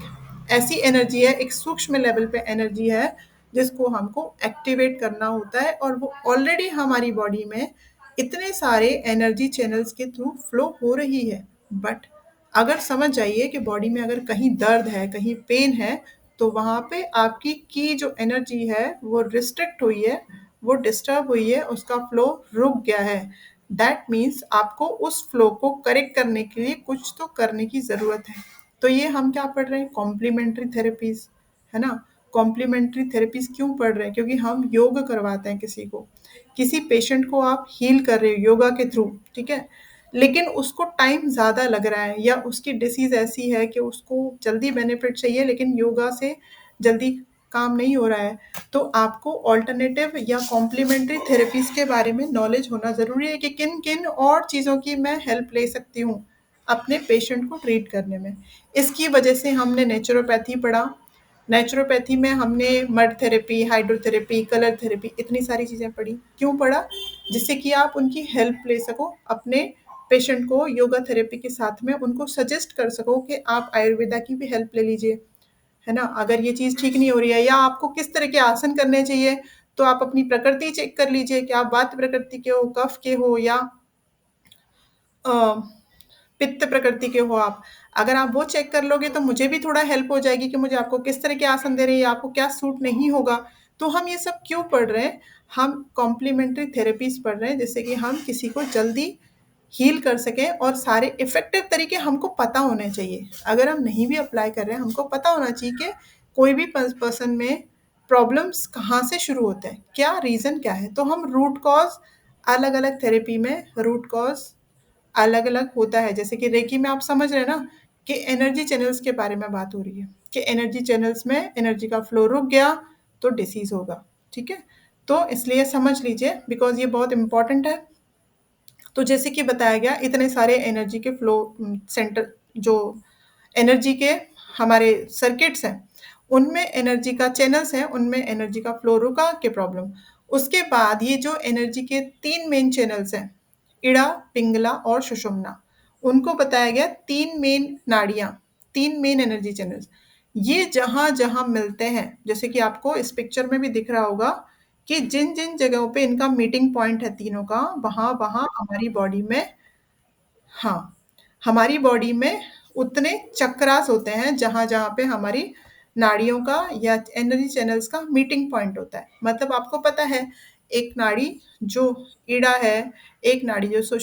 ऐसी एनर्जी है, एक सूक्ष्म लेवल पे एनर्जी है, जिसको हमको एक्टिवेट करना होता है और वो ऑलरेडी हमारी बॉडी में इतने सारे एनर्जी चैनल्स के थ्रू फ्लो हो रही है। बट अगर समझ जाइए कि बॉडी में अगर कहीं दर्द है, कहीं पेन है, तो वहाँ पे आपकी की जो एनर्जी है वो रिस्ट्रिक्ट हुई है, वो डिस्टर्ब हुई है, उसका फ्लो रुक गया है। दैट मीन्स आपको उस फ्लो को करेक्ट करने के लिए कुछ तो करने की ज़रूरत है। तो ये हम क्या पढ़ रहे हैं? कॉम्प्लीमेंट्री थेरेपीज़, है ना? कॉम्प्लीमेंट्री थेरेपीज़ क्यों पढ़ रहे हैं? क्योंकि हम योग करवाते हैं किसी को। किसी पेशेंट को आप हील कर रहे हो योगा के थ्रू, ठीक है? लेकिन उसको टाइम ज़्यादा लग रहा है या उसकी डिसीज़ ऐसी है कि उसको जल्दी बेनिफिट चाहिए लेकिन योगा से जल्दी काम नहीं हो रहा है। तो आपको अल्टरनेटिव या कॉम्प्लीमेंट्री थेरेपीज़ के बारे में नॉलेज होना ज़रूरी है कि किन-किन और चीज़ों की मैं हेल्प ले सकती हूँ, अपने पेशेंट को ट्रीट करने में। इसकी वजह से हमने नेचुरोपैथी पढ़ा। नेचुरोपैथी में हमने mud therapy, hydrotherapy, colour therapy, इतनी सारी चीज़ें पढ़ी। क्यों पढ़ा? जिससे कि आप उनकी हेल्प ले सको, अपने पेशेंट को योगा थेरेपी के साथ में उनको सजेस्ट कर सको कि आप आयुर्वेदा की भी हेल्प ले लीजिए, है ना? अगर ये चीज़ ठीक नहीं हो रही है या आपको किस तरह के आसन करने चाहिए, तो आप अपनी प्रकृति चेक कर लीजिए कि आप वात प्रकृति के हो, कफ के हो या अ, पित्त प्रकृति के हो आप। अगर आप वो चेक कर लोगे तो मुझे भी थोड़ा हेल्प हो जाएगी कि मुझे आपको किस तरह के आसन दे रहे हैं या आपको क्या सूट नहीं होगा। तो हम ये सब क्यों पढ़ रहे हैं? हम कॉम्प्लीमेंट्री थेरेपीज़ पढ़ रहे हैं जिससे कि हम किसी को जल्दी हील कर सकें और सारे इफ़ेक्टिव तरीके हमको पता होने चाहिए। अगर हम नहीं भी अप्लाई कर रहे हैं, हमको पता होना चाहिए कि कोई भी पर्सन में प्रॉब्लम्स कहाँ से शुरू होते हैं, क्या रीज़न क्या है? तो हम रूट कॉज़ अलग-अलग थेरेपी में रूट कॉज़ अलग-अलग होता है। जैसे कि रेकी में आप समझ रहे हैं ना कि एनर्जी चैनल्स के बारे में बात हो रही है कि एनर्जी चैनल्स में एनर्जी का फ्लो रुक गया तो डिसीज़ होगा, ठीक है? तो इसलिए समझ लीजिए बिकॉज़ ये बहुत इम्पोर्टेंट है। तो जैसे कि बताया गया इतने सारे एनर्जी के फ्लो सेंटर जो एनर्जी के हमारे सर्किट्स हैं, उनमें एनर्जी का चैनल्स हैं, उनमें एनर्जी का फ्लो रुका के प्रॉब्लम। उसके बाद ये जो एनर्जी के 3 मेन चैनल्स हैं, इड़ा, पिंगला और सुषुम्ना, उनको बताया गया 3 मेन नाड़ियाँ, 3 मेन एनर्जी चैनल्स। ये जहाँ-जहाँ मिलते हैं, जैसे कि आपको इस पिक्चर में भी दिख रहा होगा कि जिन-जिन जगहों पे इनका मीटिंग पॉइंट है तीनों का, वहाँ-वहाँ हमारी बॉडी में हाँ, हमारी बॉडी में उतने चक्रास होते हैं जहाँ-जहाँ पे हमारी नाड़ियों का या एनर्जी चैनल्स का मीटिंग पॉइंट होता है। मतलब आपको पता है, एक नाड़ी जो ईड़ा है, एक नाड़ी जो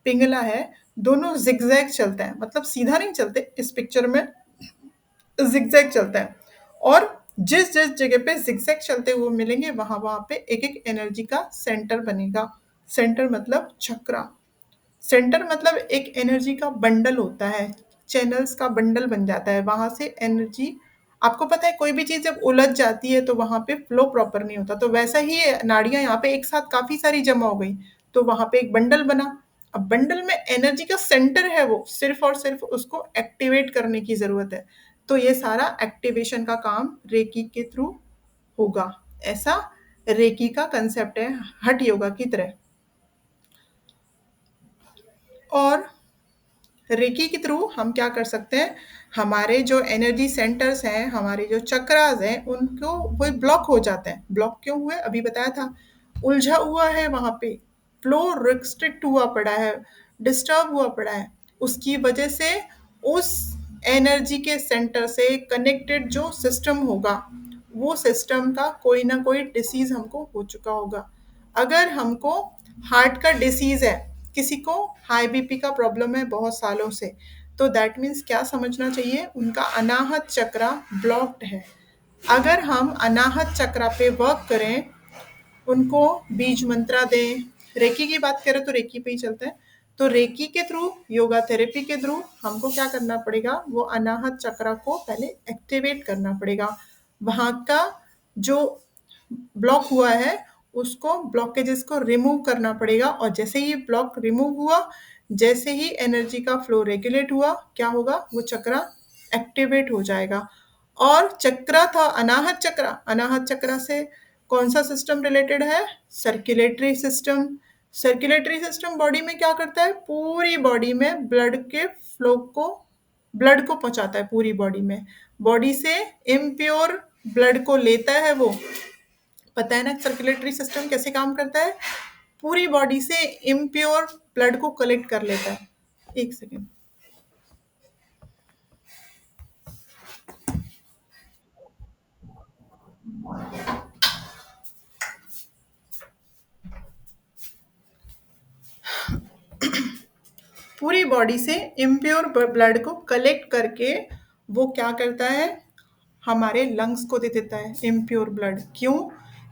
पिंगला है, दोनों ज़िगज़ैग चलते हैं। मतलब सीधा नहीं चलते, इस पिक्चर में ज़िगज़ैग चलता है और जिस-जिस जगह पे ज़िगज़ैग चलते हुए मिलेंगे, वहाँ-वहाँ पे एक-एक एनर्जी का सेंटर बनेगा। सेंटर मतलब चक्रा। सेंटर मतलब एक एनर्जी का बंडल होता है, चैनल्स का बंडल बन जाता है, वहाँ से एनर्जी आपको पता है कोई भी चीज़ जब उलझ जाती है तो वहाँ पे फ्लो प्रॉपर नहीं होता, तो वैसा ही नाड़ियाँ यहाँ पे एक साथ काफ़ी सारी जमा हो गई, तो वहाँ पे एक बंडल बना। अब बंडल में एनर्जी का सेंटर है वो, सिर्फ़ और सिर्फ़ उसको एक्टिवेट करने की ज़रूरत है। तो ये सारा एक्टिवेशन का काम रेकी के थ्रू होगा। ऐसा रेकी का कांसेप्ट है, हठ योगा की तरह। और रेकी के थ्रू हम क्या कर सकते हैं, हमारे जो एनर्जी सेंटर्स हैं, हमारे जो चक्रास हैं, उनको वो ब्लॉक हो जाते हैं। ब्लॉक क्यों हुए अभी बताया था, उलझा हुआ है वहाँ पे, फ्लो रिस्ट्रिक्ट हुआ पड़ा है, डिस्टर्ब हुआ पड़ा है। उसकी वजह से उस एनर्जी के सेंटर से कनेक्टेड जो सिस्टम होगा, वो सिस्टम का कोई ना कोई डिसीज़ हमको हो चुका होगा। अगर हमको हार्ट का डिसीज़ है, किसी को हाई बीपी का प्रॉब्लम है बहुत सालों से, तो दैट मीन्स क्या समझना चाहिए, उनका अनाहत चक्रा ब्लॉक्ड है। अगर हम अनाहत चक्रा पे वर्क करें, उनको बीज मंत्रा दें, रेकी की बात करें तो रेकी पे ही चलते हैं। तो रेकी के थ्रू, योगा थेरेपी के थ्रू हमको क्या करना पड़ेगा, वो अनाहत चक्रा को पहले एक्टिवेट करना पड़ेगा। वहाँ का जो ब्लॉक हुआ है, उसको ब्लॉकेजेस को रिमूव करना पड़ेगा और जैसे ही ब्लॉक रिमूव हुआ, जैसे ही एनर्जी का फ्लो रेगुलेट हुआ, क्या होगा, वो चक्रा एक्टिवेट हो जाएगा। और चक्रा था अनाहत चक्रा, अनाहत चक्रा से कौन सा सिस्टम रिलेटेड है, circulatory system. Circulatory system body में क्या करता है, पूरी बॉडी में ब्लड के फ्लो को, ब्लड को पहुंचाता है पूरी बॉडी में, बॉडी से इम्प्योर ब्लड को लेता है वो। पता है ना सर्कुलेटरी सिस्टम कैसे काम करता है, पूरी बॉडी से इम्प्योर ब्लड को कलेक्ट कर लेता है। एक सेकेंड। पूरी बॉडी से इम्प्योर ब्लड को कलेक्ट करके वो क्या करता है, हमारे लंग्स को दे देता है इम्प्योर ब्लड। क्यों,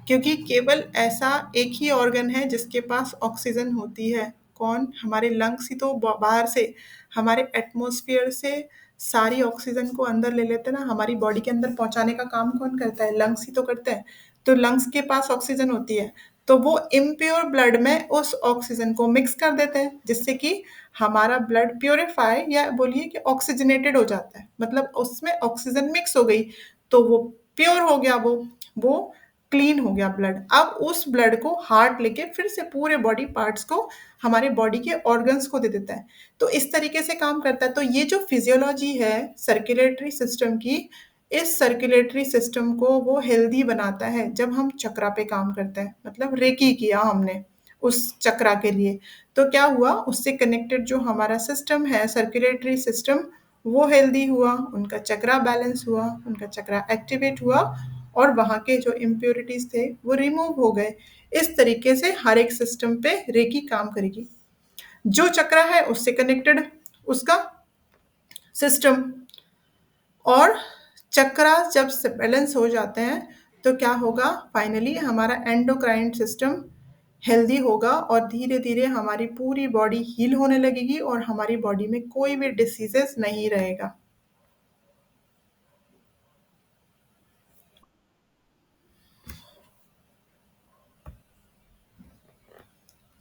क्योंकि केवल ऐसा एक ही ऑर्गन है जिसके पास ऑक्सीजन होती है। कौन, हमारे लंग्स ही तो बाहर से हमारे एटमॉस्फेयर से सारी ऑक्सीजन को अंदर ले लेते हैं ना, हमारी बॉडी के अंदर पहुंचाने का काम कौन करता है, लंग्स ही तो करते हैं। तो लंग्स के पास ऑक्सीजन होती है, तो वो इम्प्योर ब्लड में उस ऑक्सीजन को मिक्स कर देते हैं, जिससे कि हमारा ब्लड प्योरीफाई या बोलिए कि ऑक्सीजनेटेड हो जाता है, मतलब उसमें ऑक्सीजन मिक्स हो गई, तो वो प्योर हो गया, वो क्लीन हो गया ब्लड। अब उस ब्लड को हार्ट लेके फिर से पूरे बॉडी पार्ट्स को, हमारे बॉडी के ऑर्गन्स को दे देता है। तो इस तरीके से काम करता है। तो ये जो फिजियोलॉजी है सर्कुलेटरी सिस्टम की, इस सर्कुलेटरी सिस्टम को वो हेल्दी बनाता है जब हम चक्रा पे काम करते हैं, मतलब रेकी किया हमने उस चक्रा के लिए, तो क्या हुआ, उससे कनेक्टेड जो हमारा सिस्टम है सर्कुलेटरी सिस्टम, वो हेल्दी हुआ, उनका चक्रा बैलेंस हुआ, उनका चक्रा एक्टिवेट हुआ और वहाँ के जो इम्प्योरिटीज थे वो रिमूव हो गए। इस तरीके से हर एक सिस्टम पे रेकी काम करेगी। जो चक्रा है उससे कनेक्टेड उसका सिस्टम, और चक्रा जब बैलेंस हो जाते हैं तो क्या होगा, फाइनली हमारा एंडोक्राइन सिस्टम हेल्दी होगा और धीरे-धीरे हमारी पूरी बॉडी हील होने लगेगी और हमारी बॉडी में कोई भी डिसीज़ेज़ नहीं रहेगा।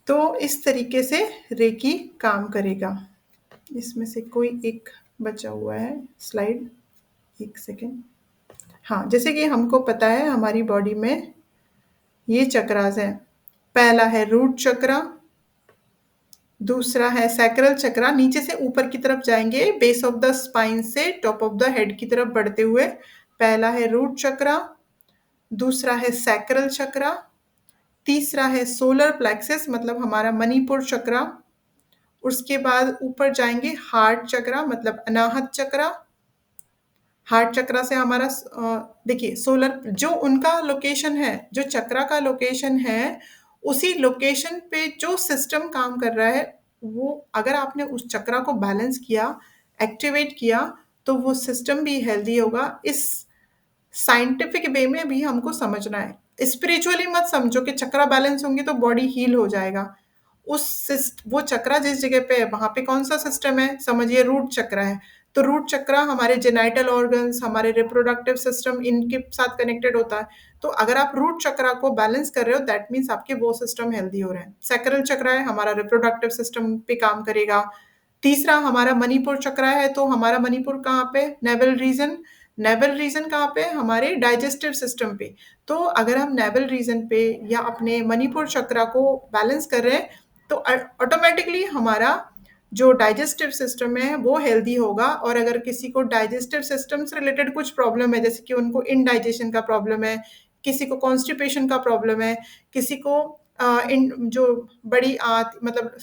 तो इस तरीके से रेकी काम करेगा। इसमें से कोई एक बचा हुआ है स्लाइड, 1 सेकंड। हाँ, जैसे कि हमको पता है हमारी बॉडी में ये चक्रास हैं। पहला है रूट चक्रा, दूसरा है सैक्रल चक्रा, नीचे से ऊपर की तरफ जाएंगे बेस ऑफ द स्पाइन से टॉप ऑफ द हेड की तरफ बढ़ते हुए। पहला है रूट चक्रा, दूसरा है सैक्रल चक्रा, तीसरा है सोलर प्लेक्सस मतलब हमारा मणिपुर चक्रा, उसके बाद ऊपर जाएंगे हार्ट चक्रा मतलब अनाहत चक्रा। हार्ट चक्रा से हमारा देखिए सोलर जो उनका लोकेशन है, जो चक्रा का लोकेशन है, उसी लोकेशन पे जो सिस्टम काम कर रहा है, वो अगर आपने उस चक्रा को बैलेंस किया, एक्टिवेट किया, तो वो सिस्टम भी हेल्दी होगा। इस साइंटिफिक वे में भी हमको समझना है। स्पिरिचुअली मत समझो कि चक्रा बैलेंस होंगे तो बॉडी हील हो जाएगा। वो चक्रा जिस जगह पे है वहां पे कौन सा सिस्टम है, समझिए रूट चक्रा है। तो रूट चक्रा हमारे जेनाइटल ऑर्गन्स, हमारे रिप्रोडक्टिव सिस्टम, इनके साथ कनेक्टेड होता है। तो अगर आप रूट चक्रा को बैलेंस कर रहे हो दैट मीन्स आपके वो सिस्टम हेल्दी हो रहे हैं। सैक्रल चक्रा है हमारा रिप्रोडक्टिव सिस्टम पे काम करेगा। तीसरा हमारा मणिपुर चक्रा है, तो हमारा मणिपुर कहाँ पे, नेवल रीजन। नेवल रीजन कहाँ पे, हमारे डाइजेस्टिव सिस्टम पे। तो अगर हम नेवल रीजन पे या अपने मणिपुर चक्रा को बैलेंस कर रहे हैं तो ऑटोमेटिकली हमारा जो डाइजेस्टिव सिस्टम है वो हेल्दी होगा। और अगर किसी को डाइजेस्टिव सिस्टम से रिलेटेड कुछ प्रॉब्लम है, जैसे कि उनको इनडाइजेशन का प्रॉब्लम है, किसी को कॉन्स्टिपेशन का प्रॉब्लम है, किसी को इन जो बड़ी आंत मतलब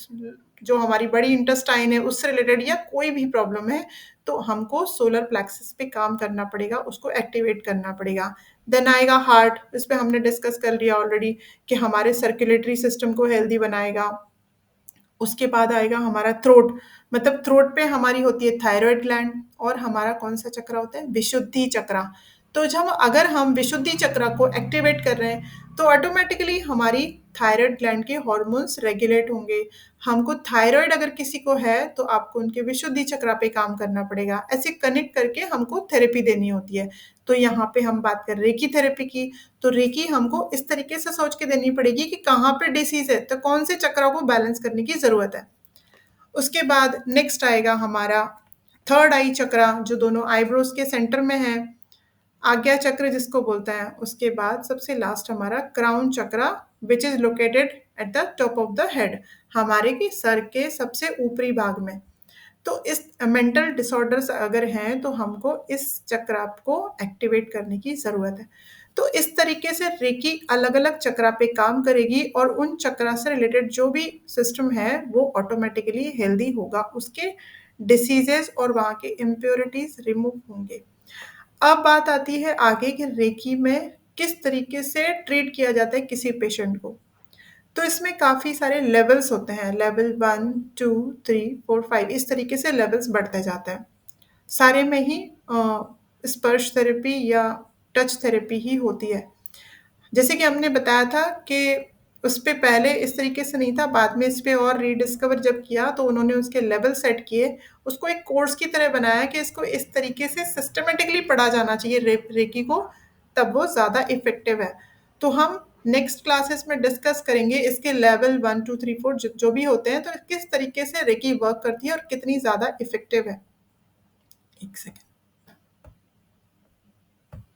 जो हमारी बड़ी इंटेस्टाइन है उससे रिलेटेड या कोई भी प्रॉब्लम है, तो हमको सोलर प्लेक्सस पे काम करना पड़ेगा, उसको एक्टिवेट करना पड़ेगा। देन आएगा हार्ट, इस पे हमने डिस्कस कर लिया ऑलरेडी कि हमारे सर्कुलेटरी सिस्टम को हेल्दी बनाएगा। उसके बाद आएगा हमारा थ्रोट, मतलब थ्रोट पे हमारी होती है थायराइड ग्लैंड। और हमारा कौन सा चक्र होता है, विशुद्धि चक्रा। तो जब अगर हम विशुद्धि चक्र को एक्टिवेट कर रहे हैं तो ऑटोमेटिकली हमारी थायराइड ग्लैंड के हॉर्मोन्स रेगुलेट होंगे। हमको थायराइड अगर किसी को है तो आपको उनके विशुद्धि चक्र पे काम करना पड़ेगा। ऐसे कनेक्ट करके हमको थेरेपी देनी होती है। तो यहाँ पे हम बात कर रेकी थेरेपी की। तो रेकी हमको इस तरीके से सोच के देनी पड़ेगी कि कहाँ पे डिसीज है तो कौन से चक्र को बैलेंस करने की जरूरत है। उसके बाद नेक्स्ट आएगा हमारा थर्ड आई चक्रा, जो दोनों आईब्रोज के सेंटर में है, आज्ञा चक्र जिसको बोलते हैं। उसके बाद सबसे लास्ट हमारा crown chakra which is located at the top of the head, हमारे की सर के सबसे ऊपरी भाग में। तो इस मेंटल डिसऑर्डर्स अगर हैं तो हमको इस चक्रा को एक्टिवेट करने की ज़रूरत है। तो इस तरीके से रेकी अलग अलग चक्रा पे काम करेगी और उन चक्रा से रिलेटेड जो भी सिस्टम है वो ऑटोमेटिकली हेल्दी होगा, उसके डिसीजेस और वहाँ के इम्प्योरिटीज रिमूव होंगे। अब बात आती है आगे कि रेकी में किस तरीके से ट्रीट किया जाता है किसी पेशेंट को। तो इसमें काफ़ी सारे लेवल्स होते हैं, लेवल 1, 2, 3, 4, 5 इस तरीके से लेवल्स बढ़ते जाते हैं। सारे में ही स्पर्श थेरेपी या टच थेरेपी ही होती है। जैसे कि हमने बताया था कि उस पे पहले इस तरीके से नहीं था, बाद में इस पे और रीडिस्कवर जब किया तो उन्होंने उसके लेवल सेट किए, उसको एक कोर्स की तरह बनाया कि इसको इस तरीके से सिस्टमेटिकली पढ़ा जाना चाहिए रेकी को, तब वो ज़्यादा इफेक्टिव है। तो हम नेक्स्ट क्लासेस में डिस्कस करेंगे इसके लेवल 1, 2, 3, 4 जो भी होते हैं, तो किस तरीके से रेकी वर्क करती है और कितनी ज़्यादा इफेक्टिव है। एक सेकेंड।